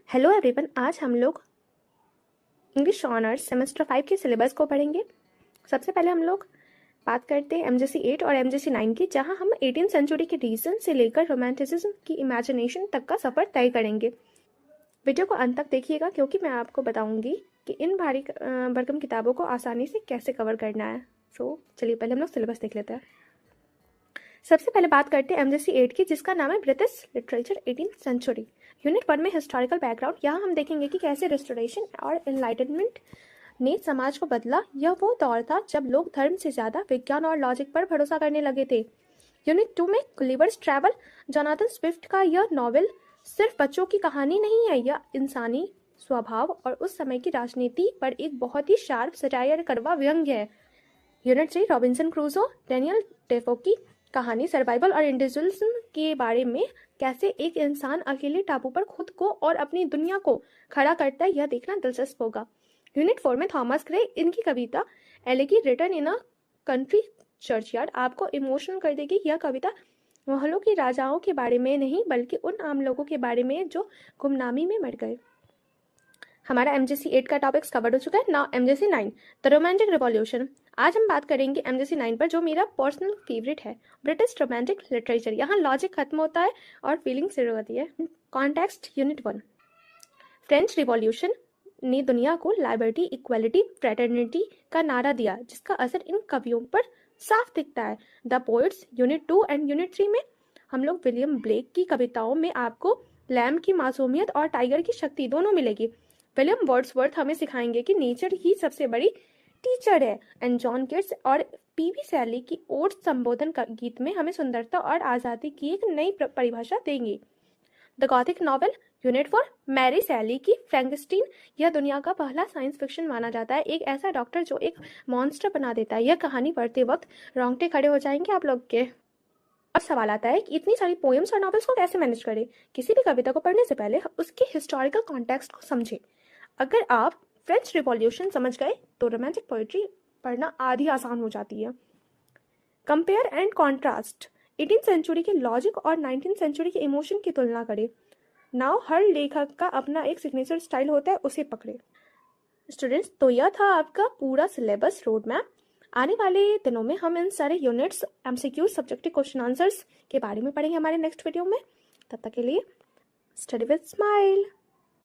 Hello everyone, आज हम लोग इंग्लिश ऑनर्स सेमेस्टर 5 के सिलेबस को पढ़ेंगे। सबसे पहले हम लोग बात करते हैं एमजेसी 8 और एमजेसी 9 की, जहां हम 18th सेंचुरी के रीजन से लेकर रोमांटिसिज्म की इमेजिनेशन तक का सफ़र तय करेंगे। वीडियो को अंत तक देखिएगा क्योंकि मैं आपको बताऊंगी कि इन भारी भरकम किताबों को आसानी से कैसे कवर करना है। चलिए पहले हम लोग सिलेबस देख लेते हैं। सबसे पहले बात करते हैं एमजेसी 8 की, जिसका नाम है British literature 18th century. Unit 1 में हिस्टोरिकल बैकग्राउंड। यहाँ हम देखेंगे कि कैसे रिस्टोरेशन और एनलाइटनमेंट ने समाज को बदला। यह वो दौर था जब लोग धर्म से ज़्यादा विज्ञान और लॉजिक पर भरोसा करने लगे थे। यूनिट 2 में गुलिवर्स ट्रैवल। जोनाथन स्विफ्ट का यह नॉवेल सिर्फ बच्चों की कहानी नहीं है, यह इंसानी स्वभाव और उस समय की राजनीति पर एक बहुत ही शार्प सटायर करवा व्यंग्य है। Unit 3 Robinson Crusoe. Daniel Dafoe की कहानी सर्वाइवल और इंडिविजुअलिज्म के बारे में, कैसे एक इंसान अकेले टापू पर खुद को और अपनी दुनिया को खड़ा करता है, यह देखना दिलचस्प होगा। यूनिट 4 में थॉमस ग्रे। इनकी कविता elegy written in a country churchyard आपको इमोशनल कर देगी। यह कविता महलों के राजाओं के बारे में नहीं बल्कि उन आम लोगों के बारे में जो गुमनामी में मर गए। हमारा एमजेसी 8 का टॉपिक्स कवर हो चुका है। Now MJC 9 the romantic revolution. आज हम बात करेंगे एमजेसी 9 पर, जो मेरा पर्सनल फेवरेट है, ब्रिटिश रोमांटिक लिटरेचर। यहाँ लॉजिक खत्म होता है और फीलिंग शुरू होती है। Context unit 1। फ्रेंच रिवॉल्यूशन ने दुनिया को लिबर्टी, इक्वालिटी, फ्रेटर्निटी का नारा दिया, जिसका असर इन कवियों पर साफ दिखता है। The poets unit 2 and unit 3 में हम लोग विलियम ब्लेक की कविताओं में आपको लैम्ब की मासूमियत और टाइगर की शक्ति दोनों मिलेगी। विलियम वर्ड्सवर्थ हमें सिखाएंगे कि नेचर ही सबसे बड़ी टीचर है। एंड जॉन किट्स और पीवी सैली की ओट संबोधन गीत में हमें सुंदरता और आज़ादी की एक नई परिभाषा देंगे। The gothic novel unit 4 Mary Shelley की फ्रैंकेनस्टीन। यह दुनिया का पहला साइंस फिक्शन माना जाता है, एक ऐसा डॉक्टर जो एक मॉन्स्टर बना देता है। यह कहानी पढ़ते वक्त रोंगटे खड़े हो जाएंगे आप लोग के। अब सवाल आता है कि इतनी सारी पोएम्स और नॉवेल्स को कैसे मैनेज करें। किसी भी कविता को पढ़ने से पहले उसके हिस्टोरिकल कॉन्टेक्स्ट को समझें। अगर आप फ्रेंच रिवॉल्यूशन समझ गए तो रोमांटिक पोइट्री पढ़ना आधी आसान हो जाती है। Compare and contrast. 18th century के लॉजिक और 19th सेंचुरी के इमोशन की तुलना करें। नाउ हर लेखक का अपना एक सिग्नेचर स्टाइल होता है, उसे पकड़े। स्टूडेंट्स, तो यह था आपका पूरा सिलेबस रोड मैप। आने वाले दिनों में हम इन सारे units, MCQ, subjective question answers के बारे में पढ़ेंगे हमारे नेक्स्ट वीडियो में। तब तक के लिए स्टडी विद स्माइल।